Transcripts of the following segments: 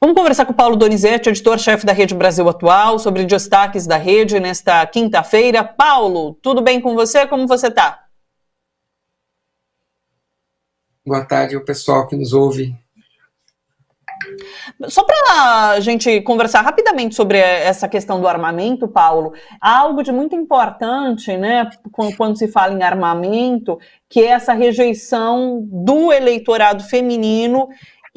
Vamos conversar com o Paulo Donizete, editor-chefe da Rede Brasil Atual, sobre destaques da rede nesta quinta-feira. Paulo, tudo bem com você? Como você está? Boa tarde ao pessoal que nos ouve. Só para a gente conversar rapidamente sobre essa questão do armamento, Paulo, há algo de muito importante, né, quando se fala em armamento, que é essa rejeição do eleitorado feminino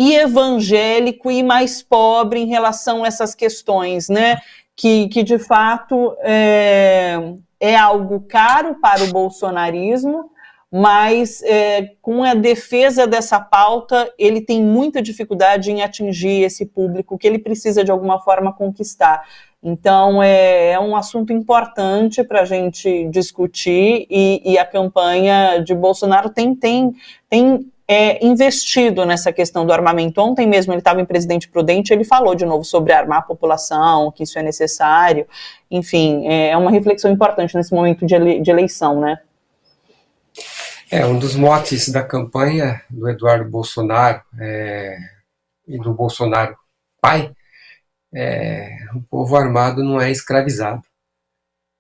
e evangélico e mais pobre em relação a essas questões, né, que de fato é algo caro para o bolsonarismo, mas com a defesa dessa pauta, ele tem muita dificuldade em atingir esse público que ele precisa de alguma forma conquistar. Então, é um assunto importante para a gente discutir e a campanha de Bolsonaro tem investido nessa questão do armamento. Ontem mesmo ele estava em Presidente Prudente, ele falou de novo sobre armar a população, que isso é necessário. Enfim, é uma reflexão importante nesse momento de eleição, né? Um dos motes da campanha do Eduardo Bolsonaro e do Bolsonaro pai o povo armado não é escravizado,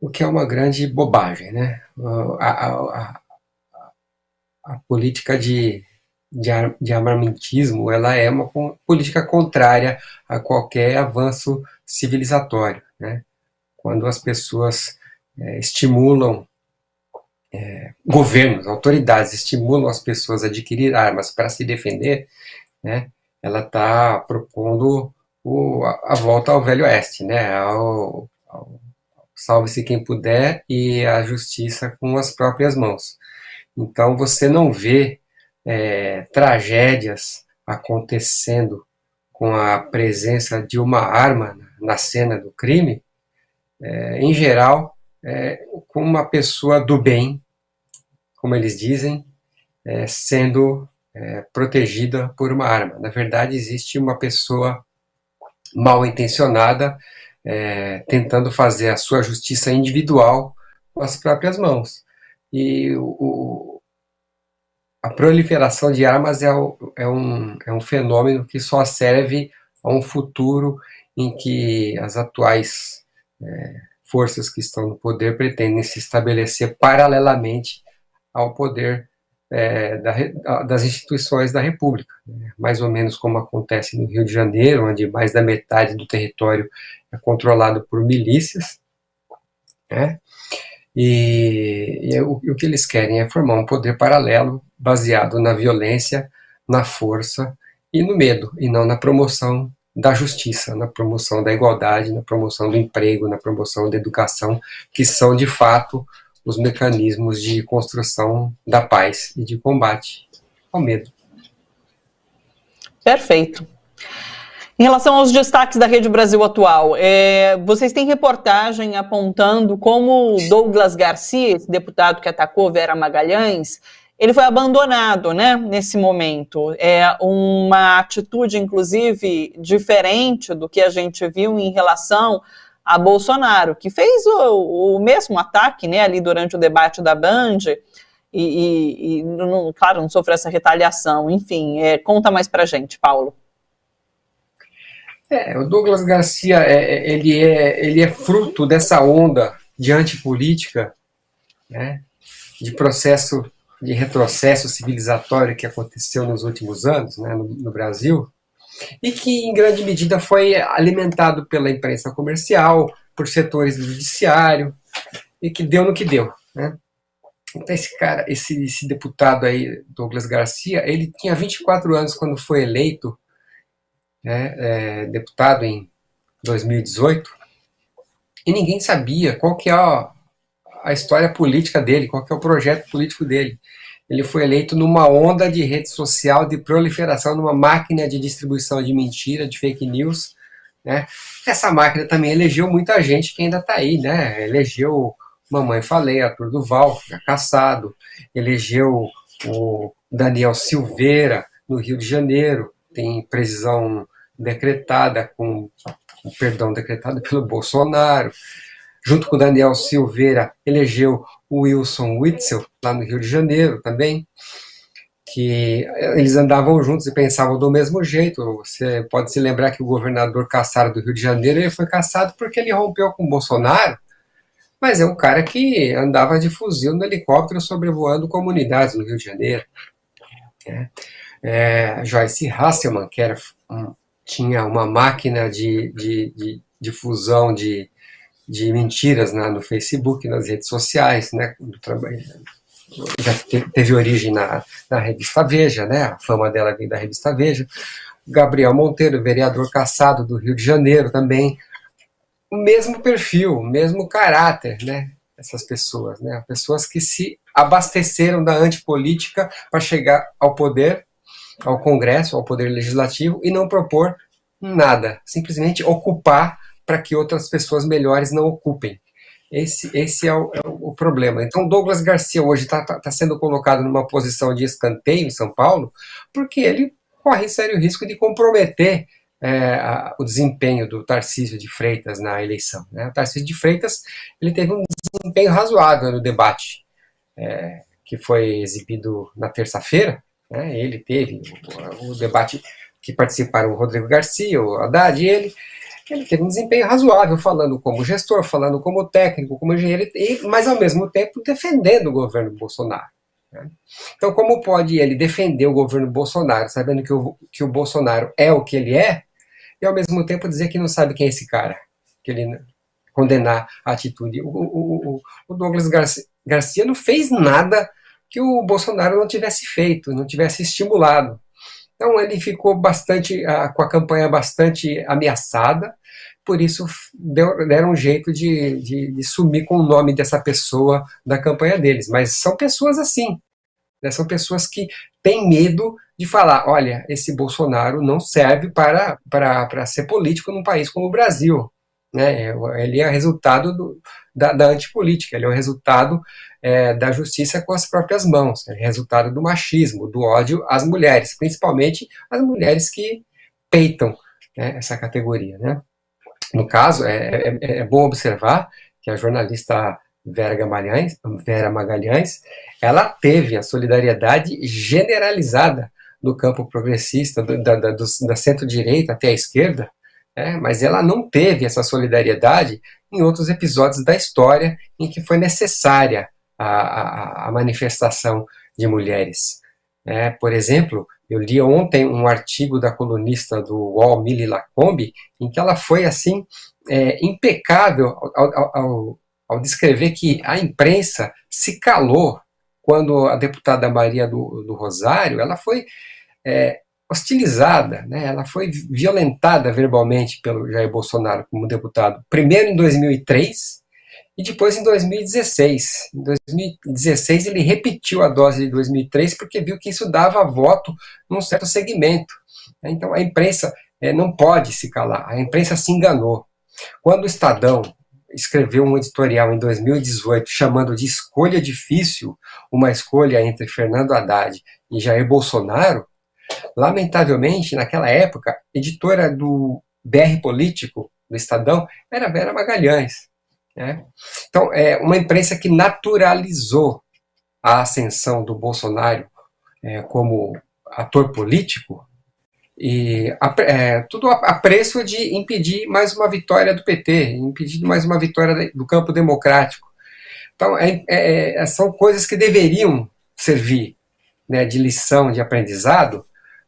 o que é uma grande bobagem, né? A política de armamentismo, ela é uma política contrária a qualquer avanço civilizatório, né? Quando as pessoas estimulam governos, autoridades estimulam as pessoas a adquirir armas para se defender, né, ela está propondo a volta ao Velho Oeste, né, ao salve-se quem puder e a justiça com as próprias mãos. Então você não vê tragédias acontecendo com a presença de uma arma na cena do crime, em geral, com uma pessoa do bem, como eles dizem, sendo protegida por uma arma. Na verdade, existe uma pessoa mal intencionada tentando fazer a sua justiça individual com as próprias mãos. E a proliferação de armas é um fenômeno que só serve a um futuro em que as atuais forças que estão no poder pretendem se estabelecer paralelamente ao poder das instituições da República, né? Mais ou menos como acontece no Rio de Janeiro, onde mais da metade do território é controlado por milícias, né? E o que eles querem é formar um poder paralelo baseado na violência, na força e no medo, e não na promoção da justiça, na promoção da igualdade, na promoção do emprego, na promoção da educação, que são, de fato, os mecanismos de construção da paz e de combate ao medo. Perfeito. Em relação aos destaques da Rede Brasil Atual, vocês têm reportagem apontando como Douglas Garcia, esse deputado que atacou Vera Magalhães, ele foi abandonado, né, nesse momento. É uma atitude, inclusive, diferente do que a gente viu em relação a Bolsonaro, que fez o mesmo ataque, né, ali durante o debate da Band, claro, não sofreu essa retaliação. Enfim, conta mais pra gente, Paulo. O Douglas Garcia, ele é fruto dessa onda de antipolítica, né, de processo de retrocesso civilizatório que aconteceu nos últimos anos, né, no Brasil, e que em grande medida foi alimentado pela imprensa comercial, por setores do judiciário, e que deu no que deu, né? Então esse deputado aí, Douglas Garcia, ele tinha 24 anos quando foi eleito, né, deputado em 2018, e ninguém sabia qual que é a história política dele, qual que é o projeto político dele. Ele foi eleito numa onda de rede social, de proliferação, numa máquina de distribuição de mentira, de fake news, né? Essa máquina também elegeu muita gente que ainda está aí, né? Elegeu Mamãe Falei, Arthur Duval, caçado, elegeu o Daniel Silveira, no Rio de Janeiro, tem prisão decretada, decretada pelo Bolsonaro. Junto com o Daniel Silveira, elegeu o Wilson Witzel, lá no Rio de Janeiro também. que eles andavam juntos e pensavam do mesmo jeito. Você pode se lembrar que o governador Cassaro do Rio de Janeiro, ele foi cassado porque ele rompeu com o Bolsonaro, mas é um cara que andava de fuzil no helicóptero sobrevoando comunidades no Rio de Janeiro. Né? Joyce Hasselman, que tinha uma máquina de difusão de mentiras no Facebook, nas redes sociais, né, do trabalho. Já teve origem na revista Veja, né? A fama dela vem da revista Veja. Gabriel Monteiro, vereador cassado do Rio de Janeiro também. O mesmo perfil, o mesmo caráter, né? Essas pessoas, né? Pessoas que se abasteceram da antipolítica para chegar ao poder, ao Congresso, ao poder legislativo e não propor nada. Simplesmente ocupar para que outras pessoas melhores não ocupem. Esse é o problema. Então, Douglas Garcia hoje está sendo colocado numa posição de escanteio em São Paulo, porque ele corre sério risco de comprometer o desempenho do Tarcísio de Freitas na eleição. Né? O Tarcísio de Freitas ele teve um desempenho razoável no debate que foi exibido na terça-feira. Né? Ele teve o debate que participaram o Rodrigo Garcia, o Haddad e ele teve um desempenho razoável, falando como gestor, falando como técnico, como engenheiro, mas ao mesmo tempo defendendo o governo Bolsonaro. Né? Então, como pode ele defender o governo Bolsonaro, sabendo que o Bolsonaro é o que ele é, e ao mesmo tempo dizer que não sabe quem é esse cara, que ele condenar a atitude. O Douglas Garcia não fez nada que o Bolsonaro não tivesse feito, não tivesse estimulado. Então ele ficou com a campanha bastante ameaçada, por isso deram um jeito de sumir com o nome dessa pessoa da campanha deles. Mas são pessoas assim, né? São pessoas que têm medo de falar, olha, esse Bolsonaro não serve para ser político num país como o Brasil. Né? Ele é resultado da antipolítica, ele é o resultado da justiça com as próprias mãos, é resultado do machismo, do ódio às mulheres, principalmente as mulheres que peitam, né, essa categoria. Né? No caso, é bom observar que a jornalista Vera Magalhães, ela teve a solidariedade generalizada do campo progressista, da centro-direita até a esquerda, mas ela não teve essa solidariedade em outros episódios da história em que foi necessária a manifestação de mulheres. Por exemplo, eu li ontem um artigo da colunista do UOL, Mili Lacombe, em que ela foi assim impecável ao descrever que a imprensa se calou quando a deputada Maria do Rosário ela foi hostilizada, né? Ela foi violentada verbalmente pelo Jair Bolsonaro como deputado, primeiro em 2003 e depois em 2016. Em 2016 ele repetiu a dose de 2003 porque viu que isso dava voto num certo segmento. Então a imprensa não pode se calar, a imprensa se enganou. Quando o Estadão escreveu um editorial em 2018 chamando de escolha difícil, uma escolha entre Fernando Haddad e Jair Bolsonaro, lamentavelmente, naquela época, editora do BR Político, do Estadão, era Vera Magalhães. Né? Então, uma imprensa que naturalizou a ascensão do Bolsonaro como ator político, e tudo a preço de impedir mais uma vitória do PT, impedir mais uma vitória do campo democrático. Então, são coisas que deveriam servir, né, de lição, de aprendizado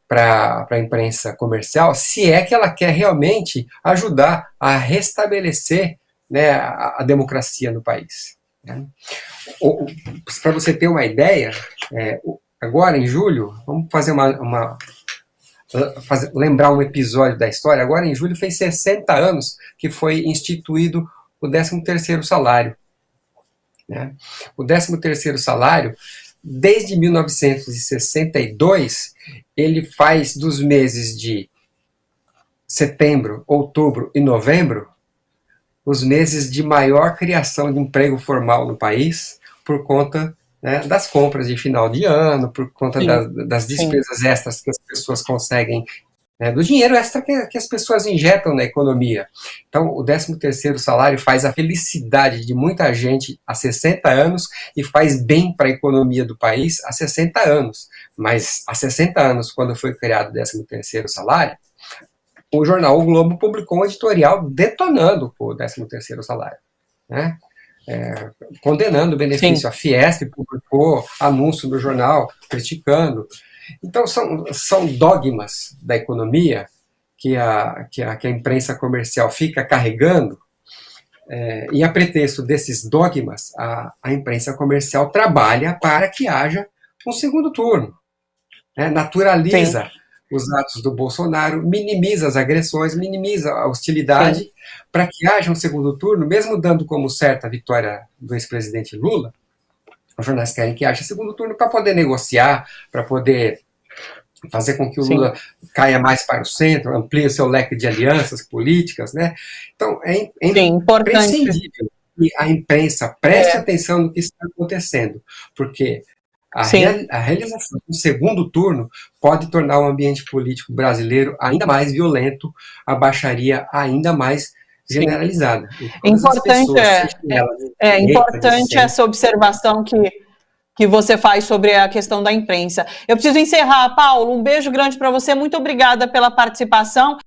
para a imprensa comercial, se é que ela quer realmente ajudar a restabelecer, né, a democracia no país. Né? Para você ter uma ideia, agora em julho, vamos fazer lembrar um episódio da história. Agora em julho fez 60 anos que foi instituído o 13º salário. Né? O 13º salário, desde 1962, ele faz dos meses de setembro, outubro e novembro os meses de maior criação de emprego formal no país, por conta, né, das compras de final de ano, por conta das despesas extras que as pessoas conseguem né, do dinheiro extra que as pessoas injetam na economia. Então, o 13º salário faz a felicidade de muita gente há 60 anos e faz bem para a economia do país há 60 anos. Mas há 60 anos, quando foi criado o 13º salário, o jornal O Globo publicou um editorial detonando o 13º salário, né? Condenando o benefício. Sim. A Fiesp publicou anúncio no jornal criticando. Então, são dogmas da economia que a imprensa comercial fica carregando, e a pretexto desses dogmas, a imprensa comercial trabalha para que haja um segundo turno, né? Naturaliza Sim. os atos do Bolsonaro, minimiza as agressões, minimiza a hostilidade, para que haja um segundo turno, mesmo dando como certa a vitória do ex-presidente Lula. Os jornais querem que haja segundo turno para poder negociar, para poder fazer com que o Lula caia mais para o centro, amplie o seu leque de alianças políticas, né? Então, é imprescindível que a imprensa preste atenção no que está acontecendo, porque a realização do segundo turno pode tornar o ambiente político brasileiro ainda mais violento, a baixaria ainda mais generalizada. Importante essa observação que você faz sobre a questão da imprensa. Eu preciso encerrar, Paulo. Um beijo grande para você. Muito obrigada pela participação.